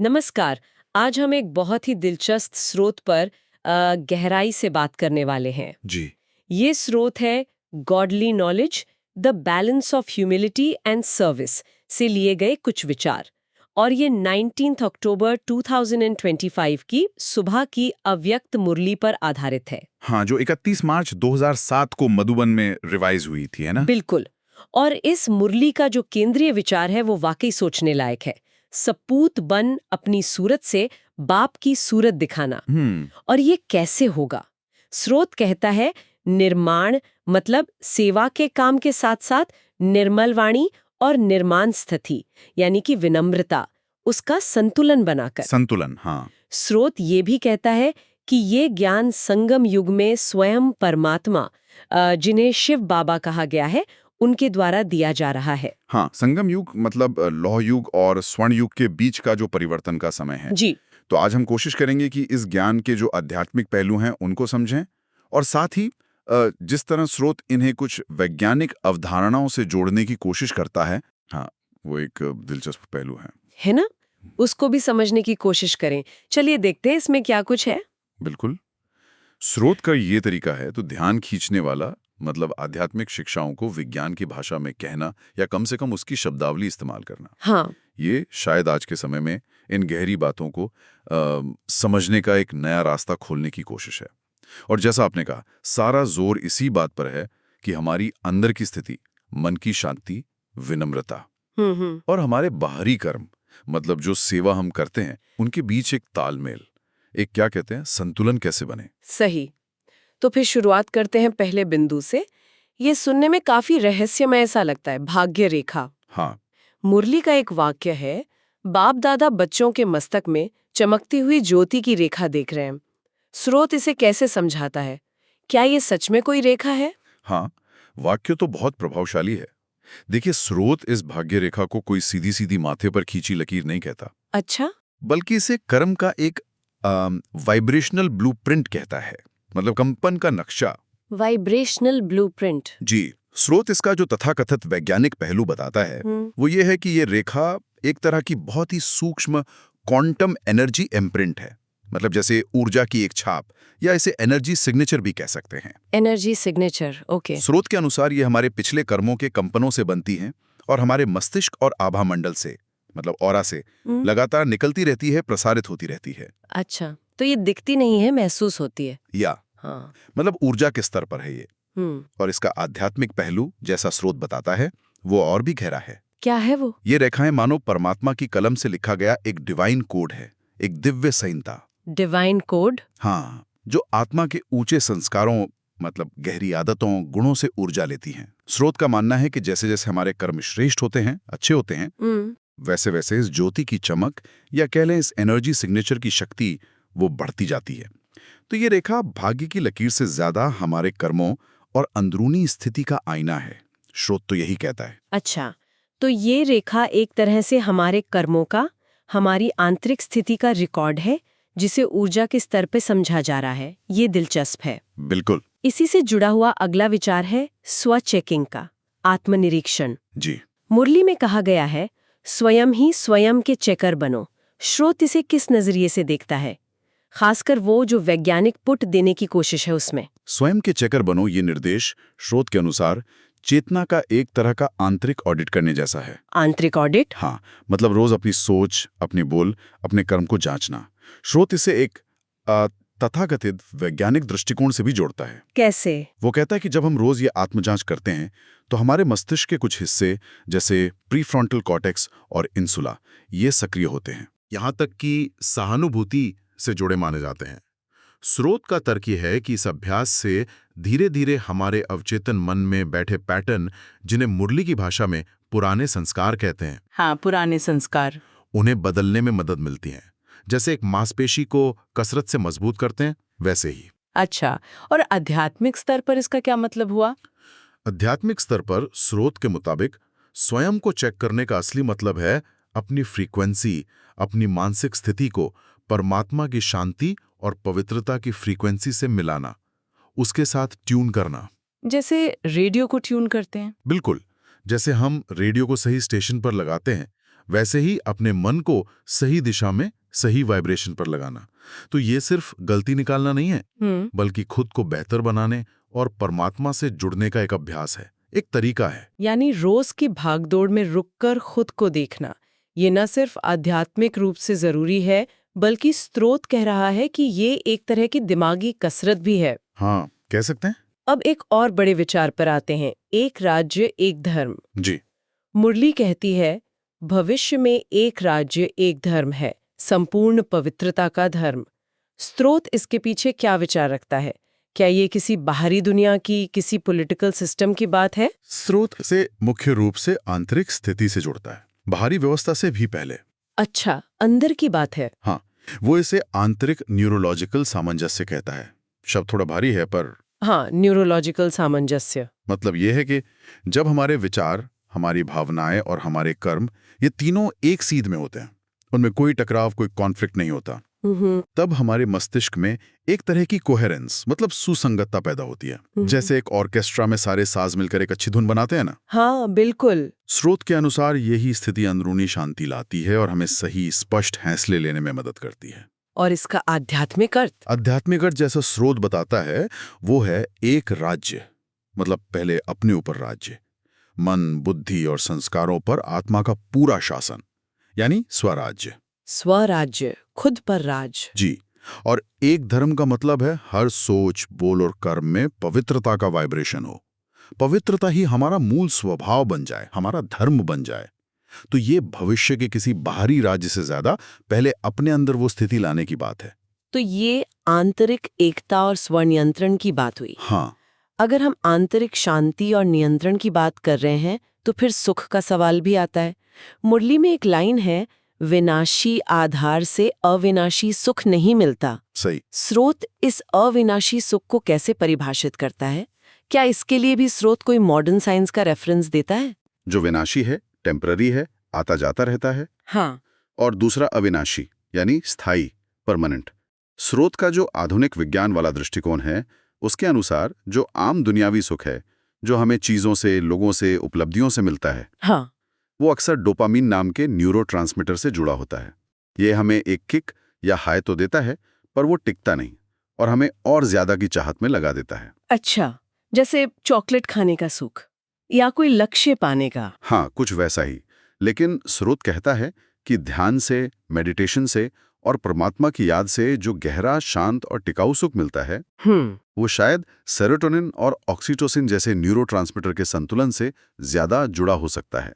नमस्कार। आज हम एक बहुत ही दिलचस्प स्रोत पर गहराई से बात करने वाले हैं। जी। ये स्रोत है godly knowledge, the balance of humility and service से लिए गए कुछ विचार। और ये 19 अक्टूबर 2025 की सुबह की अव्यक्त मुरली पर आधारित है। हाँ, जो 31 मार्च 2007 को मधुबन में रिवाइज हुई थी, है ना? बिल्कुल। और इस मुरली का जो केंद्रीय विचार है वो वाकई सोचने लायक है। सपूत बन अपनी सूरत से बाप की सूरत दिखाना। और ये कैसे होगा? स्रोत कहता है निर्माण मतलब सेवा के काम के साथ साथ निर्मल वाणी और निर्माण स्थिति यानी कि विनम्रता, उसका संतुलन बनाकर। संतुलन, हाँ। स्रोत ये भी कहता है कि ये ज्ञान संगम युग में स्वयं परमात्मा, जिन्हें शिव बाबा कहा गया है, उनके द्वारा दिया जा रहा है। हाँ, संगम युग मतलब लौह युग और स्वर्ण युग के बीच का जो परिवर्तन का समय है। जी। तो आज हम कोशिश करेंगे कि इस ज्ञान के जो आध्यात्मिक पहलू हैं उनको समझें और साथ ही जिस तरह स्रोत इन्हें कुछ वैज्ञानिक अवधारणाओं से जोड़ने की कोशिश करता है, हाँ, वो एक दिलचस्प पहलू है ना? उसको भी समझने की कोशिश करें। चलिए देखते हैं इसमें क्या कुछ है। बिल्कुल। स्रोत का ये तरीका है तो ध्यान खींचने वाला, मतलब आध्यात्मिक शिक्षाओं को विज्ञान की भाषा में कहना या कम से कम उसकी शब्दावली इस्तेमाल करना। हाँ। ये शायद आज के समय में इन गहरी बातों को समझने का एक नया रास्ता खोलने की कोशिश है। और जैसा आपने कहा, सारा जोर इसी बात पर है कि हमारी अंदर की स्थिति, मन की शांति, विनम्रता हम्म। और हमारे बाहरी कर्म, मतलब जो सेवा हम करते हैं, उनके बीच एक तालमेल, एक क्या कहते हैं, संतुलन कैसे बने। सही। तो फिर शुरुआत करते हैं पहले बिंदु से। ये सुनने में काफी रहस्यमय सा लगता है, भाग्य रेखा। हाँ। मुरली का एक वाक्य है, बाप दादा बच्चों के मस्तक में चमकती हुई ज्योति की रेखा देख रहे हैं। स्रोत इसे कैसे समझाता है? क्या ये सच में कोई रेखा है? हाँ, वाक्य तो बहुत प्रभावशाली है। देखिए, स्रोत इस भाग्य रेखा को कोई सीधी सीधी माथे पर खींची लकीर नहीं कहता, अच्छा। बल्कि इसे कर्म का एक वाइब्रेशनल ब्लूप्रिंट कहता है, मतलब कंपन का नक्शा। Vibrational blueprint. जी। स्रोत इसका जो तथाकथित वैज्ञानिक पहलू बताता है वो ये है कि ये रेखा एक तरह की बहुत ही सूक्ष्म क्वांटम एनर्जी इम्प्रिंट है, मतलब जैसे ऊर्जा की एक छाप, या इसे एनर्जी सिग्नेचर भी कह सकते हैं। Energy signature, okay. स्रोत के अनुसार ये हमारे पिछले कर्मों के कंपनों से बनती हैं और हमारे मस्तिष्क और आभा मंडल से, मतलब ऑरा से लगातार निकलती रहती है, प्रसारित होती रहती है। अच्छा, तो ये दिखती नहीं है, महसूस होती है। या हाँ। मतलब ऊर्जा के स्तर पर है ये। और इसका आध्यात्मिक पहलू, जैसा स्रोत बताता है, वो और भी गहरा है। क्या है वो? ये रेखाएं मानो परमात्मा की कलम से लिखा गया एक डिवाइन कोड है, एक दिव्य संहिता। Divine code? हाँ, जो आत्मा के ऊंचे संस्कारों, मतलब गहरी आदतों, गुणों से ऊर्जा लेती हैं। स्रोत का मानना है कि जैसे जैसे हमारे कर्म श्रेष्ठ होते हैं, अच्छे होते हैं, वैसे वैसे इस ज्योति की चमक, या कह लें इस एनर्जी सिग्नेचर की शक्ति, वो बढ़ती जाती है। तो ये रेखा भाग्य की लकीर से ज्यादा हमारे कर्मों और अंदरूनी स्थिति का आईना है, स्रोत तो यही कहता है। अच्छा, तो ये रेखा एक तरह से हमारे कर्मों का, हमारी आंतरिक स्थिति का रिकॉर्ड है, जिसे ऊर्जा के स्तर पे समझा जा रहा है। ये दिलचस्प है। बिल्कुल। इसी से जुड़ा हुआ अगला विचार है स्व चेकिंग का, आत्मनिरीक्षण। जी। मुरली में कहा गया है, स्वयं ही स्वयं के चेकर बनो। स्रोत इसे किस नजरिए से देखता है? खासकर वो जो वैज्ञानिक पुट देने की कोशिश है उसमें। स्वयं के चेकर बनो, ये निर्देश स्रोत के अनुसार चेतना का एक तरह का आंतरिक ऑडिट करने जैसा है। आंतरिक ऑडिट? हाँ, मतलब रोज अपनी सोच, अपनी बोल, अपने कर्म को जांचना। स्रोत इसे एक तथाकथित वैज्ञानिक दृष्टिकोण से भी जोड़ता है। कैसे? वो कहता है कि जब हम रोज ये आत्मजांच करते हैं तो हमारे मस्तिष्क के कुछ हिस्से, जैसे प्रीफ्रंटल कॉर्टेक्स और इंसुला, ये सक्रिय होते हैं, यहाँ तक कि सहानुभूति से जुड़े माने जाते हैं। स्रोत का तर्क ये है कि इस अभ्यास से धीरे धीरे हमारे अवचेतन मन में बैठे पैटर्न, जिन्हें मुरली की भाषा में पुराने संस्कार कहते हैं, हाँ, पुराने संस्कार, उन्हें बदलने में मदद मिलती है। जैसे एक मांसपेशी को कसरत से मजबूत करते हैं, वैसे ही। अच्छा, और आध्यात्मिक स्तर पर इसका क्या मतलब हुआ? आध्यात्मिक स्तर पर स्रोत के मुताबिक स्वयं को चेक करने का असली मतलब है अपनी फ्रीक्वेंसी, अपनी मानसिक स्थिति को परमात्मा की शांति और पवित्रता की फ्रीक्वेंसी से मिलाना, उसके साथ ट्यून करना। जैसे रेडियो को ट्यून करते हैं। बिल्कुल, जैसे हम रेडियो को सही स्टेशन पर लगाते हैं, वैसे ही अपने मन को सही दिशा में सही वाइब्रेशन पर लगाना। तो ये सिर्फ गलती निकालना नहीं है, बल्कि खुद को बेहतर बनाने और परमात्मा से जुड़ने का एक अभ्यास है, एक तरीका है। यानी रोज की भागदौड़ में रुककर खुद को देखना, ये न सिर्फ आध्यात्मिक रूप से जरूरी है, बल्कि स्रोत कह रहा है कि ये एक तरह की दिमागी कसरत भी है। हाँ, कह सकते हैं। अब एक और बड़े विचार पर आते हैं, एक राज्य एक धर्म। जी। मुरली कहती है, भविष्य में एक राज्य एक धर्म है, संपूर्ण पवित्रता का धर्म। स्रोत इसके पीछे क्या विचार रखता है? क्या ये किसी बाहरी दुनिया की, किसी पॉलिटिकल सिस्टम की बात है? स्रोत से मुख्य रूप से आंतरिक स्थिति से जुड़ता है, बाहरी व्यवस्था से भी पहले। अच्छा, अंदर की बात है। हाँ, वो इसे आंतरिक न्यूरोलॉजिकल सामंजस्य कहता है। शब्द थोड़ा भारी है, पर हाँ, न्यूरोलॉजिकल सामंजस्य मतलब ये है कि जब हमारे विचार, हमारी भावनाएं और हमारे कर्म, ये तीनों एक सीध में होते हैं, उनमें कोई टकराव, कोई कॉन्फ्लिक्ट नहीं होता, तब हमारे मस्तिष्क में एक तरह की कोहेरेंस, मतलब सुसंगतता पैदा होती है। जैसे एक ऑर्केस्ट्रा में सारे साज मिलकर एक अच्छी धुन बनाते हैं ना। हाँ, बिल्कुल। स्रोत के अनुसार यही स्थिति अंदरूनी शांति लाती है और हमें सही स्पष्ट फैसले लेने में मदद करती है। और इसका आध्यात्मिक अर्थ? आध्यात्मिक अर्थ जैसा स्रोत बताता है, वो है एक राज्य, मतलब पहले अपने ऊपर राज्य, मन, बुद्धि और संस्कारों पर आत्मा का पूरा शासन, यानी स्वराज्य। स्वराज्य, खुद पर राज। जी। और एक धर्म का मतलब है हर सोच, बोल और कर्म में पवित्रता का वाइब्रेशन हो। पवित्रता ही हमारा मूल स्वभाव बन जाए, हमारा धर्म बन जाए। तो ये भविष्य के किसी बाहरी राज्य से ज्यादा पहले अपने अंदर वो स्थिति लाने की बात है। तो ये आंतरिक एकता और स्वनियंत्रण की बात हुई। हाँ। अगर हम आंतरिक शांति और नियंत्रण की बात कर रहे हैं, तो फिर सुख का सवाल भी आता है। मुरली में एक लाइन है, विनाशी आधार से अविनाशी सुख नहीं मिलता। सही। स्रोत इस अविनाशी सुख को कैसे परिभाषित करता है? क्या इसके लिए भी स्रोत कोई मॉडर्न साइंस का रेफरेंस देता है? जो विनाशी है, टेम्पररी है, आता जाता रहता है। हाँ। और दूसरा अविनाशी, यानी स्थायी, परमानेंट। स्रोत का जो आधुनिक विज्ञान वाला दृष्टिकोण है, उसके अनुसार जो आम दुनियावी सुख है, जो हमें चीजों से, लोगों से, उपलब्धियों से मिलता है, हाँ, वो अक्सर डोपामीन नाम के न्यूरोट्रांसमीटर से जुड़ा होता है। ये हमें एक किक या हाई तो देता है, पर वो टिकता नहीं और हमें और ज्यादा की चाहत में लगा देता है। अच्छा, जैसे चॉकलेट खाने का सुख या कोई लक्ष्य पाने का। हाँ, कुछ वैसा ही। लेकिन स्रोत कहता है कि ध्यान से, मेडिटेशन से और परमात्मा की याद से जो गहरा, शांत और टिकाऊ सुख मिलता है, वो शायद सेरोटोनिन और ऑक्सीटोसिन जैसे न्यूरोट्रांसमीटर के संतुलन से ज्यादा जुड़ा हो सकता है।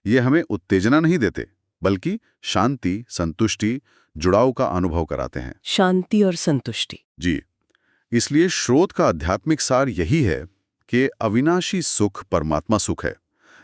ये हमें उत्तेजना नहीं देते, बल्कि शांति, संतुष्टि, जुड़ाव का अनुभव कराते हैं। शांति और संतुष्टि। जी। इसलिए स्रोत का आध्यात्मिक सार यही है कि अविनाशी सुख परमात्मा सुख है।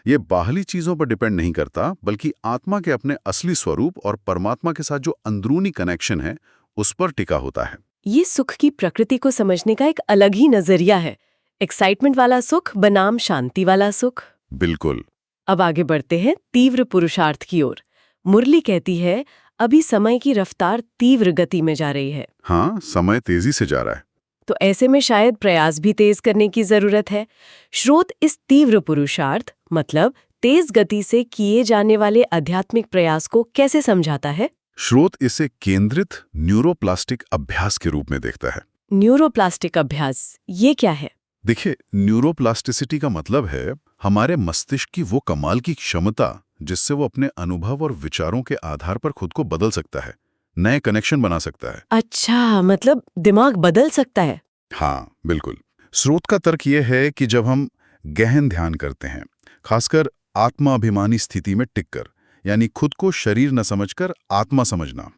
ये बाहरी चीजों पर डिपेंड नहीं करता, बल्कि आत्मा के अपने असली स्वरूप और परमात्मा के साथ जो अंदरूनी कनेक्शन है, उस पर टिका होता है। ये सुख की प्रकृति को समझने का एक अलग ही नजरिया है। एक्साइटमेंट वाला सुख बनाम शांति वाला सुख। बिल्कुल। अब आगे बढ़ते हैं तीव्र पुरुषार्थ की ओर। मुरली कहती है, अभी समय की रफ्तार तीव्र गति में जा रही है। हाँ, समय तेजी से जा रहा है। तो ऐसे में शायद प्रयास भी तेज करने की जरूरत है। स्रोत इस तीव्र पुरुषार्थ, मतलब तेज गति से किए जाने वाले आध्यात्मिक प्रयास को कैसे समझाता है? स्रोत इसे केंद्रित न्यूरोप्लास्टिक अभ्यास के रूप में देखता है। न्यूरोप्लास्टिक अभ्यास, ये क्या है? देखिए, न्यूरोप्लास्टिसिटी का मतलब है हमारे मस्तिष्क की वो कमाल की क्षमता जिससे वो अपने अनुभव और विचारों के आधार पर खुद को बदल सकता है, नए कनेक्शन बना सकता है। अच्छा, मतलब दिमाग बदल सकता है। हाँ, बिल्कुल। स्रोत का तर्क ये है कि जब हम गहन ध्यान करते हैं, खासकर आत्माभिमानी स्थिति में टिककर, यानी खुद को शरीर न समझकर आत्मा समझना,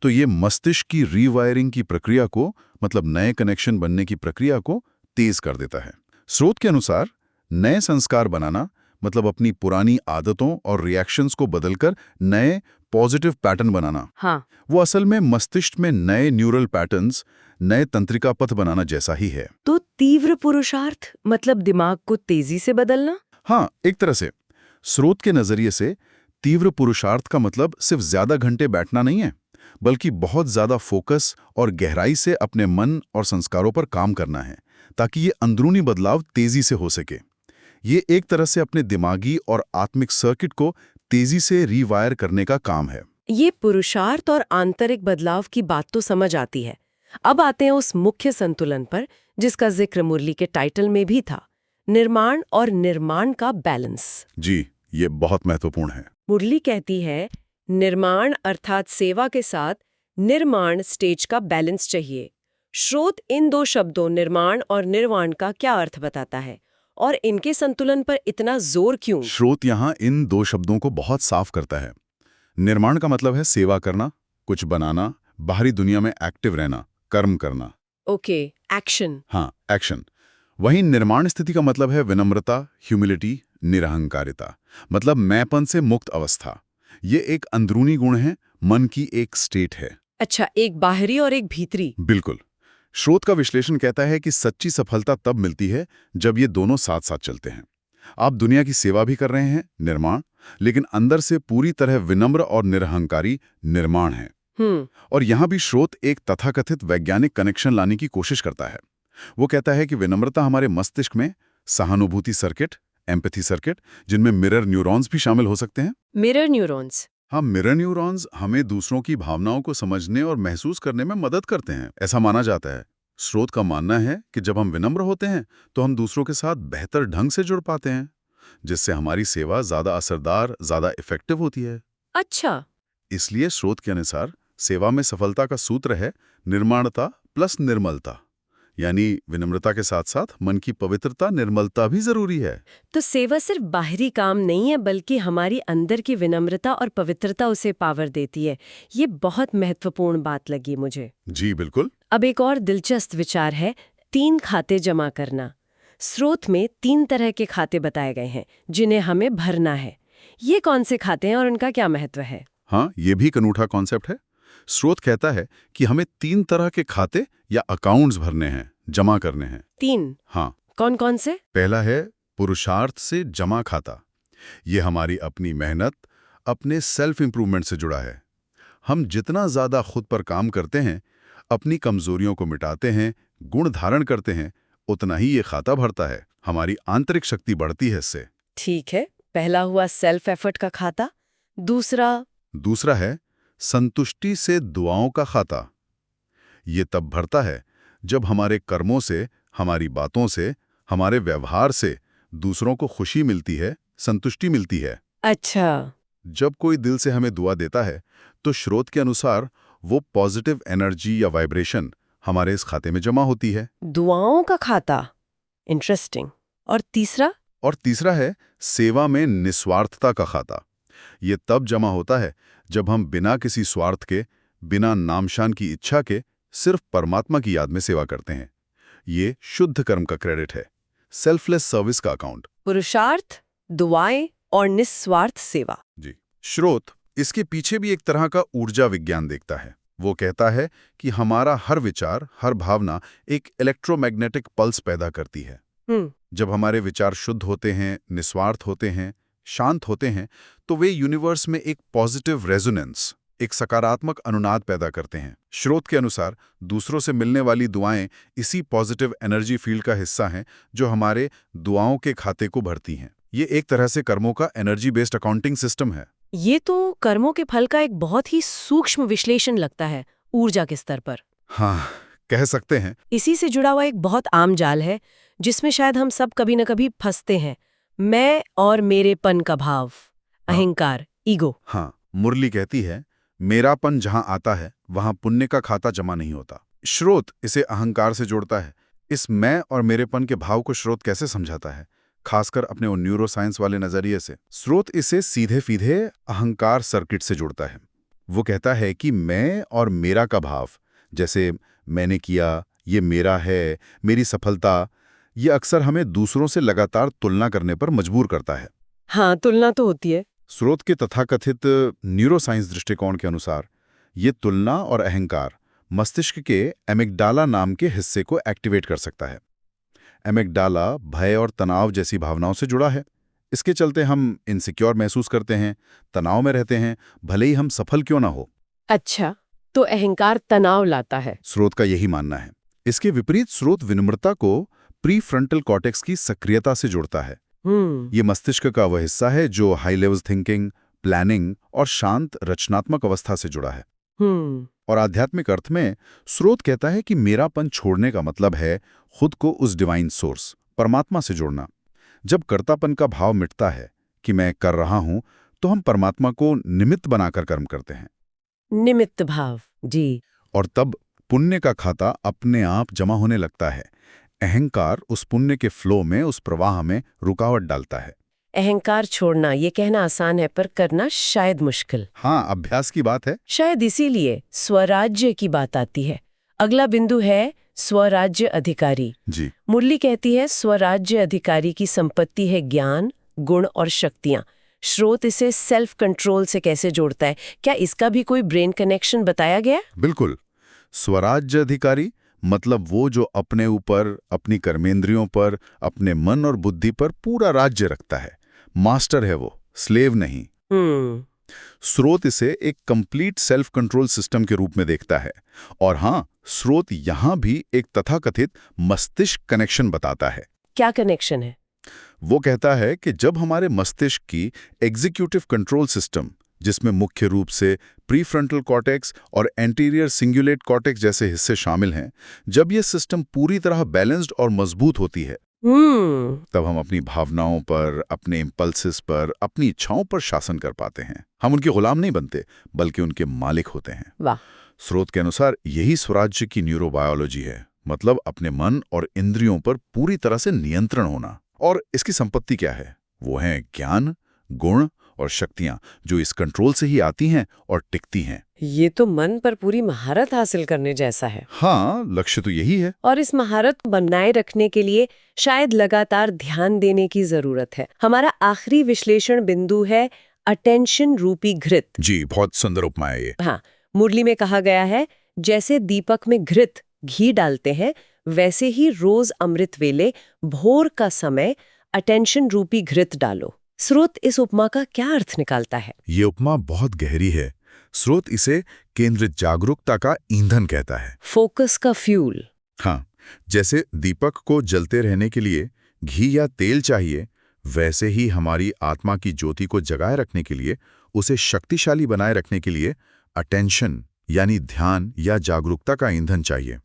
तो ये मस्तिष्क की रीवायरिंग की प्रक्रिया को, मतलब नए कनेक्शन बनने की प्रक्रिया को तेज कर देता है। स्रोत के अनुसार नए संस्कार बनाना, मतलब अपनी पुरानी आदतों और रिएक्शंस को बदलकर नए पॉजिटिव पैटर्न बनाना, हाँ, वो असल में मस्तिष्क में नए न्यूरल पैटर्न्स, नए तंत्रिका पथ बनाना जैसा ही है। तो तीव्र पुरुषार्थ मतलब दिमाग को तेजी से बदलना? हाँ, एक तरह से। स्रोत के नजरिए से तीव्र पुरुषार्थ का मतलब सिर्फ ज्यादा घंटे बैठना नहीं है, बल्कि बहुत ज्यादा फोकस और गहराई से अपने मन और संस्कारों पर काम करना है, ताकि ये अंदरूनी बदलाव तेजी से हो सके। ये एक तरह से अपने दिमागी और आत्मिक सर्किट को तेजी से रीवायर करने का काम है। ये पुरुषार्थ और आंतरिक बदलाव की बात तो समझ आती है। अब आते हैं उस मुख्य संतुलन पर जिसका जिक्र मुरली के टाइटल में भी था, निर्माण और निर्माण का बैलेंस। जी, ये बहुत महत्वपूर्ण है। मुरली कहती है निर्माण अर्थात सेवा के साथ निर्माण स्टेज का बैलेंस चाहिए। स्रोत इन दो शब्दों निर्माण और निर्वाण का क्या अर्थ बताता है और इनके संतुलन पर इतना जोर क्यों? स्रोत यहाँ इन दो शब्दों को बहुत साफ करता है। निर्माण का मतलब है सेवा करना, कुछ बनाना, बाहरी दुनिया में एक्टिव रहना, कर्म करना। Okay, action. हाँ, एक्शन। वहीं निर्माण स्थिति का मतलब है विनम्रता, ह्यूमिलिटी, निरहंकारिता, मतलब मैंपन से मुक्त अवस्था। ये एक अंदरूनी गुण है, मन की एक स्टेट है। अच्छा, एक बाहरी और एक भीतरी। बिल्कुल। स्रोत का विश्लेषण कहता है कि सच्ची सफलता तब मिलती है जब ये दोनों साथ साथ चलते हैं। आप दुनिया की सेवा भी कर रहे हैं, निर्माण, लेकिन अंदर से पूरी तरह विनम्र और निरहंकारी, निर्माण है। और यहां भी स्रोत एक तथाकथित वैज्ञानिक कनेक्शन लाने की कोशिश करता है। वो कहता है कि विनम्रता हमारे मस्तिष्क में सहानुभूति सर्किट, एम्पैथी सर्किट, जिनमें मिरर न्यूरॉन्स भी शामिल हो सकते हैं। Mirror neurons? हाँ, मिरर न्यूरॉन्स हमें दूसरों की भावनाओं को समझने और महसूस करने में मदद करते हैं, ऐसा माना जाता है। स्रोत का मानना है कि जब हम विनम्र होते हैं तो हम दूसरों के साथ बेहतर ढंग से जुड़ पाते हैं, जिससे हमारी सेवा ज्यादा असरदार, ज्यादा इफेक्टिव होती है। अच्छा। इसलिए स्रोत के अनुसार सेवा में सफलता का सूत्र है निर्माणता प्लस निर्मलता, यानी विनम्रता के साथ साथ मन की पवित्रता, निर्मलता भी जरूरी है। तो सेवा सिर्फ बाहरी काम नहीं है, बल्कि हमारी अंदर की विनम्रता और पवित्रता उसे पावर देती है। ये बहुत महत्वपूर्ण बात लगी मुझे। जी बिल्कुल। अब एक और दिलचस्प विचार है, 3 खाते जमा करना। स्रोत में 3 तरह के खाते बताए गए हैं जिन्हें हमें भरना है। ये कौन से खाते हैं और उनका क्या महत्व है? हाँ, ये भी एक अनूठा कॉन्सेप्ट है। स्रोत कहता है कि हमें 3 तरह के खाते या अकाउंट्स भरने हैं, जमा करने हैं। 3? हाँ। कौन कौन से? पहला है पुरुषार्थ से जमा खाता। ये हमारी अपनी मेहनत, अपने सेल्फ इंप्रूवमेंट से जुड़ा है। हम जितना ज्यादा खुद पर काम करते हैं, अपनी कमजोरियों को मिटाते हैं, गुण धारण करते हैं, उतना ही ये खाता भरता है। हमारी आंतरिक शक्ति बढ़ती है इससे। ठीक है, पहला हुआ सेल्फ एफर्ट का खाता। दूसरा है संतुष्टि से दुआओं का खाता। ये तब भरता है जब हमारे कर्मों से, हमारी बातों से, हमारे व्यवहार से दूसरों को खुशी मिलती है, संतुष्टि मिलती है। अच्छा। जब कोई दिल से हमें दुआ देता है तो स्रोत के अनुसार वो पॉजिटिव एनर्जी या वाइब्रेशन हमारे इस खाते में जमा होती है। दुआओं का खाता, इंटरेस्टिंग। और तीसरा है सेवा में निस्वार्थता का खाता। ये तब जमा होता है जब हम बिना किसी स्वार्थ के, बिना नामशान की इच्छा के, सिर्फ परमात्मा की याद में सेवा करते हैं। ये शुद्ध कर्म का क्रेडिट है, सेल्फलेस सर्विस का अकाउंट। पुरुषार्थ, दुआएं और निस्वार्थ सेवा। जी। स्रोत इसके पीछे भी एक तरह का ऊर्जा विज्ञान देखता है। वो कहता है कि हमारा हर विचार, हर भावना एक इलेक्ट्रोमैग्नेटिक पल्स पैदा करती है। जब हमारे विचार शुद्ध होते हैं, निस्वार्थ होते हैं, शांत होते हैं, तो वे यूनिवर्स में एक पॉजिटिव रेजोनेंस, एक सकारात्मक अनुनाद पैदा करते हैं। स्रोत के अनुसार दूसरों से मिलने वाली दुआएं इसी पॉजिटिव एनर्जी फील्ड का हिस्सा हैं जो हमारे दुआओं के खाते को भरती हैं। ये एक तरह से कर्मों का एनर्जी बेस्ड अकाउंटिंग सिस्टम है। ये तो कर्मों के फल का एक बहुत ही सूक्ष्म विश्लेषण लगता है ऊर्जा के स्तर पर। हाँ, कह सकते हैं। इसी से जुड़ा हुआ एक बहुत आम जाल है जिसमें शायद हम सब कभी न कभी फंसते हैं, मैं और मेरेपन का भाव, अहंकार, ईगो। हाँ, मुरली कहती है मेरापन जहां आता है वहां पुण्य का खाता जमा नहीं होता। स्रोत इसे अहंकार से जोड़ता है। इस मैं और मेरेपन के भाव को स्रोत कैसे समझाता है, खासकर अपने वो न्यूरोसाइंस वाले नजरिए से? स्रोत इसे सीधे सीधे अहंकार सर्किट से जोड़ता है। वो कहता है कि मैं और मेरा का भाव, जैसे मैंने किया, ये मेरा है, मेरी सफलता, ये अक्सर हमें दूसरों से लगातार तुलना करने पर मजबूर करता है। हाँ, तुलना तो होती है। स्रोत के तथाकथित न्यूरोसाइंस दृष्टिकोण के अनुसार ये तुलना और अहंकार मस्तिष्क के एमिगडाला नाम के हिस्से को एक्टिवेट कर सकता है। एमिगडाला भय और तनाव जैसी भावनाओं से जुड़ा है। इसके चलते हम इनसिक्योर महसूस करते हैं, तनाव में रहते हैं, भले ही हम सफल क्यों ना हो। अच्छा, तो अहंकार तनाव लाता है। स्रोत का यही मानना है। इसके विपरीत स्रोत विनम्रता को प्री फ्रंटल कॉर्टेक्स की सक्रियता से जोड़ता है। ये मस्तिष्क का वह हिस्सा है जो हाई लेवल थिंकिंग, प्लानिंग और शांत रचनात्मक अवस्था से जुड़ा है। हम्म। और आध्यात्मिक अर्थ में स्रोत कहता है कि मेरापन छोड़ने का मतलब है खुद को उस डिवाइन सोर्स परमात्मा से जोड़ना। जब कर्तापन का भाव मिटता है कि मैं कर रहा हूं, तो हम परमात्मा को निमित्त बनाकर कर्म करते हैं। निमित्त भाव, जी। और तब पुण्य का खाता अपने आप जमा होने लगता है। अहंकार उस पुण्य के फ्लो में, उस प्रवाह में रुकावट डालता है। अहंकार छोड़ना, ये कहना आसान है पर करना शायद मुश्किल। हाँ, अभ्यास की बात है। शायद इसीलिए स्वराज्य की बात आती है। अगला बिंदु है स्वराज्य अधिकारी। जी। मुरली कहती है स्वराज्य अधिकारी की संपत्ति है ज्ञान, गुण और शक्तियां। स्रोत इसे सेल्फ कंट्रोल से कैसे जोड़ता है? क्या इसका भी कोई ब्रेन कनेक्शन बताया गया? बिल्कुल। स्वराज्य अधिकारी मतलब वो जो अपने ऊपर, अपनी कर्मेंद्रियों पर, अपने मन और बुद्धि पर पूरा राज्य रखता है। मास्टर है वो, स्लेव नहीं। स्रोत इसे एक कंप्लीट सेल्फ कंट्रोल सिस्टम के रूप में देखता है। और हाँ, स्रोत यहां भी एक तथाकथित मस्तिष्क कनेक्शन बताता है। क्या कनेक्शन है? वो कहता है कि जब हमारे मस्तिष्क की एग्जीक्यूटिव कंट्रोल सिस्टम, जिसमें मुख्य रूप से प्रीफ्रंटल कॉर्टेक्स और एंटीरियर सिंगुलेट कॉर्टेक्स जैसे हिस्से शामिल हैं, जब ये सिस्टम पूरी तरह बैलेंस्ड और मजबूत होती है, तब हम अपनी भावनाओं पर, अपने इम्पल्सेस पर, अपनी इच्छाओं पर शासन कर पाते हैं। हम उनके गुलाम नहीं बनते, बल्कि उनके मालिक होते हैं। वाह। स्रोत के अनुसार यही स्वराज्य की न्यूरोबायोलॉजी है, मतलब अपने मन और इंद्रियों पर पूरी तरह से नियंत्रण होना। और इसकी संपत्ति क्या है? वो है ज्ञान, गुण और शक्तियां, जो इस कंट्रोल से ही आती हैं और टिकती हैं। ये तो मन पर पूरी महारत हासिल करने जैसा है। हाँ, लक्ष्य तो यही है। और इस महारत को बनाए रखने के लिए शायद लगातार ध्यान देने की जरूरत है। हमारा आखिरी विश्लेषण बिंदु है अटेंशन रूपी घृत। जी, बहुत सुंदर उपमा है ये। हाँ, मुरली में कहा गया है, जैसे दीपक में घृत घी डालते हैं, वैसे ही रोज अमृत वेले भोर का समय अटेंशन रूपी घृत डालो। स्रोत इस उपमा का क्या अर्थ निकालता है? ये उपमा बहुत गहरी है। स्रोत इसे केंद्रित जागरूकता का ईंधन कहता है। फोकस का फ्यूल। हाँ, जैसे दीपक को जलते रहने के लिए घी या तेल चाहिए, वैसे ही हमारी आत्मा की ज्योति को जगाए रखने के लिए, उसे शक्तिशाली बनाए रखने के लिए अटेंशन यानी ध्यान या जागरूकता का ईंधन चाहिए।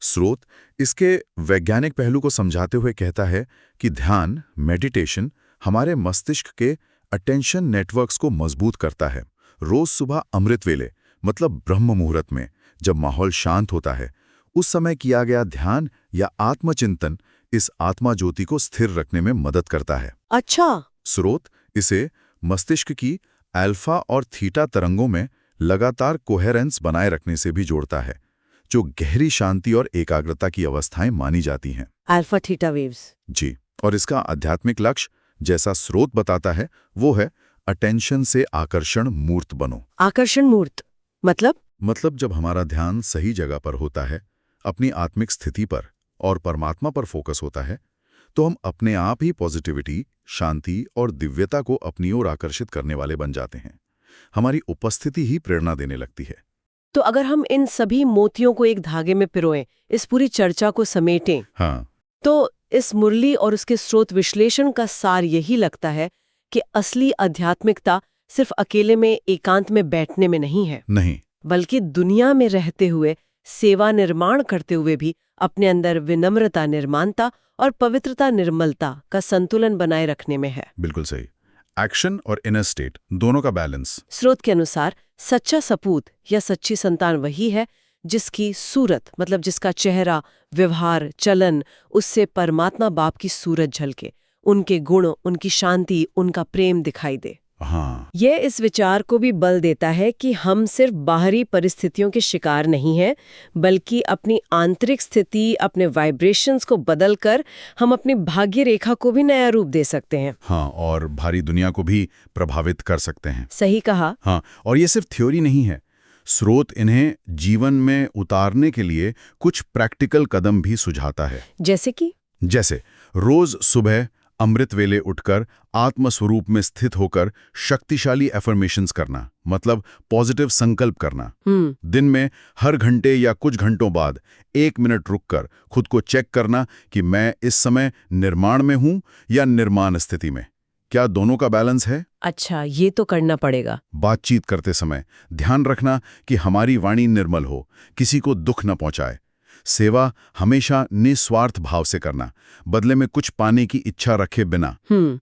स्रोत इसके वैज्ञानिक पहलू को समझाते हुए कहता है कि ध्यान, मेडिटेशन हमारे मस्तिष्क के अटेंशन नेटवर्क्स को मजबूत करता है। रोज सुबह अमृत वेले, मतलब ब्रह्म मुहूर्त में, जब माहौल शांत होता है, उस समय किया गया ध्यान या आत्मचिंतन इस आत्मा ज्योति को स्थिर रखने में मदद करता है। अच्छा। स्रोत इसे मस्तिष्क की अल्फा और थीटा तरंगों में लगातार कोहेरेंस बनाए रखने से भी जोड़ता है, जो गहरी शांति और एकाग्रता की अवस्थाएं मानी जाती हैं। Alpha theta waves. जी, और इसका आध्यात्मिक लक्ष्य, जैसा स्रोत बताता है, वो है अटेंशन से आकर्षण मूर्त बनो। आकर्षण मूर्त मतलब जब हमारा ध्यान सही जगह पर होता है, अपनी आत्मिक स्थिति पर और परमात्मा पर फोकस होता है, तो हम अपने आप ही पॉजिटिविटी, शांति और दिव्यता को अपनी ओर आकर्षित करने वाले बन जाते हैं। हमारी उपस्थिति ही प्रेरणा देने लगती है। तो अगर हम इन सभी मोतियों को एक धागे में पिरोएं, इस पूरी चर्चा को समेटें, हाँ, तो इस मुरली और उसके स्रोत विश्लेषण का सार यही लगता है कि असली आध्यात्मिकता सिर्फ अकेले में एकांत में बैठने में नहीं है, नहीं, बल्कि दुनिया में रहते हुए, सेवा निर्माण करते हुए भी अपने अंदर विनम्रता, निर्माणता और पवित्रता, निर्मलता का संतुलन बनाए रखने में है। बिल्कुल सही। एक्शन और इनर स्टेट दोनों का बैलेंस। स्रोत के अनुसार सच्चा सपूत या सच्ची संतान वही है जिसकी सूरत, मतलब जिसका चेहरा, व्यवहार, चलन, उससे परमात्मा बाप की सूरत झलके, उनके गुण, उनकी शांति, उनका प्रेम दिखाई दे। हाँ, ये इस विचार को भी बल देता है कि हम सिर्फ बाहरी परिस्थितियों के शिकार नहीं हैं, बल्कि अपनी आंतरिक स्थिति, अपने वाइब्रेशंस को बदलकर हम अपनी भाग्य रेखा को भी नया रूप दे सकते हैं। हाँ, और भारी दुनिया को भी प्रभावित कर सकते हैं। सही कहा। हाँ, और ये सिर्फ थ्योरी नहीं है। स्रोत इन्हें जीवन में उतारने के लिए कुछ प्रैक्टिकल कदम भी सुझाता है। जैसे रोज सुबह अमृत वेले उठकर आत्मस्वरूप में स्थित होकर शक्तिशाली एफर्मेशंस करना, मतलब पॉजिटिव संकल्प करना। दिन में हर घंटे या कुछ घंटों बाद 1 मिनट रुककर खुद को चेक करना कि मैं इस समय निर्माण में हूं या निर्माण स्थिति में। क्या दोनों का बैलेंस है? अच्छा, ये तो करना पड़ेगा। बातचीत करते समय ध्यान रखना कि हमारी वाणी निर्मल हो, किसी को दुख न पहुंचाए। सेवा हमेशा निस्वार्थ भाव से करना, बदले में कुछ पाने की इच्छा रखे बिना।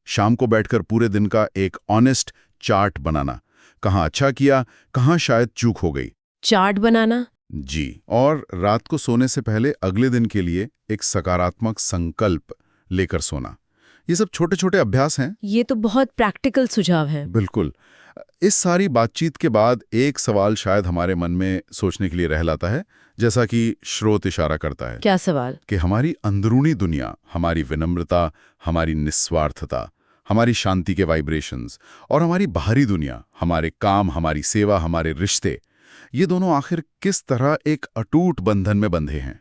शाम को बैठकर पूरे दिन का एक ऑनेस्ट चार्ट बनाना, कहाँ अच्छा किया, कहाँ शायद चूक हो गई। चार्ट बनाना? जी, और रात को सोने से पहले अगले दिन के लिए एक सकारात्मक संकल्प लेकर सोना। ये सब छोटे छोटे अभ्यास हैं। ये तो बहुत प्रैक्टिकल सुझाव है। बिल्कुल। इस सारी बातचीत के बाद एक सवाल शायद हमारे मन में सोचने के लिए रह लाता है, जैसा कि स्रोत इशारा करता है। क्या सवाल? कि हमारी अंदरूनी दुनिया, हमारी विनम्रता, हमारी निस्वार्थता, हमारी शांति के वाइब्रेशंस, और हमारी बाहरी दुनिया, हमारे काम, हमारी सेवा, हमारे रिश्ते, ये दोनों आखिर किस तरह एक अटूट बंधन में बंधे हैं।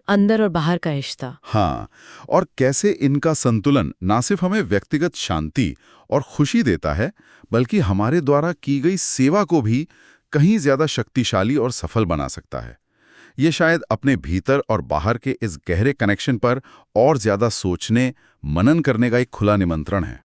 अंदर और बाहर का रिश्ता। हाँ, और कैसे इनका संतुलन ना सिर्फ हमें व्यक्तिगत शांति और खुशी देता है, बल्कि हमारे द्वारा की गई सेवा को भी कहीं ज्यादा शक्तिशाली और सफल बना सकता है। ये शायद अपने भीतर और बाहर के इस गहरे कनेक्शन पर और ज्यादा सोचने, मनन करने का एक खुला निमंत्रण है।